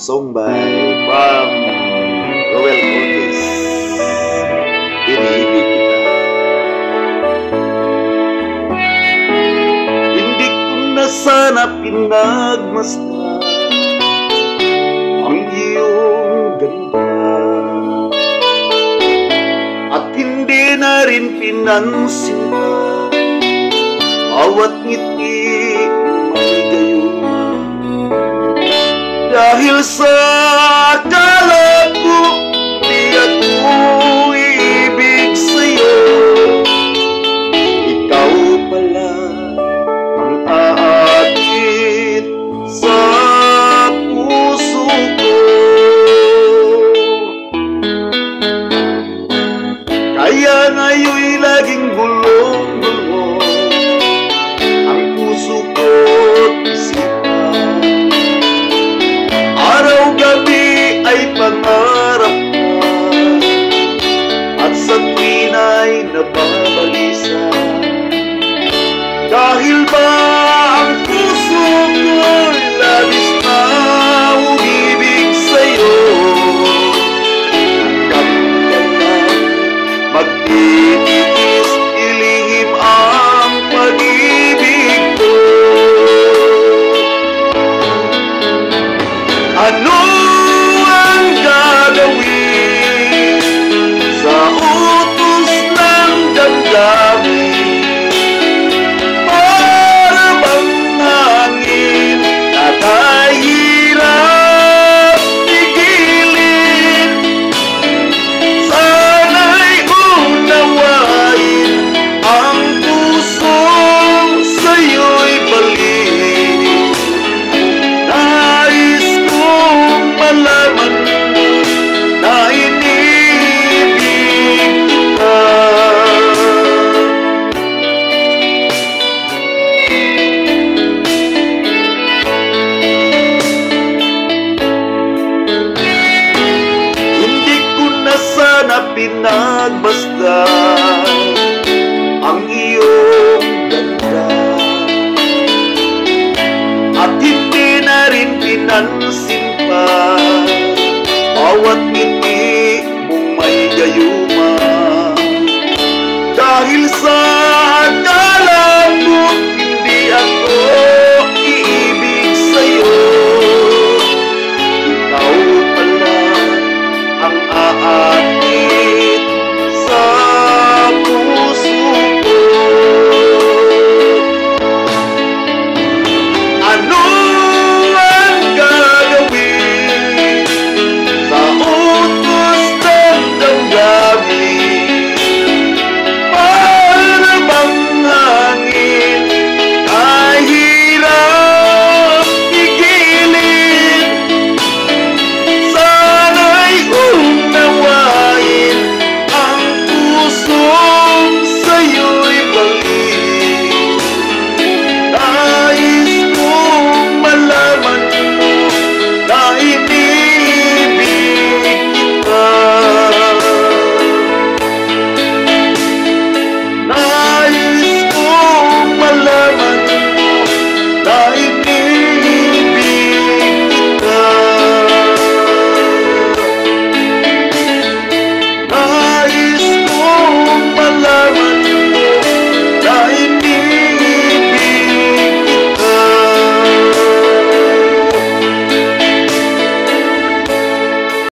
song by from Roel Cortez. Iniibig kita. Hindi ko na sana pinagmasdan ang iyong ganda, at hindi na rin pinansin pa bawat ngiti may gayuma. Dahil sa akala ko di ako iibig sa'yo, ikaw pala ang aakit sa puso ko. Kaya ngayon'y laging bulong-bulong ang puso ko't isipan. Araw-gabi ay pangarap ka, at sa tuwin ay nababalisa. Dahil ba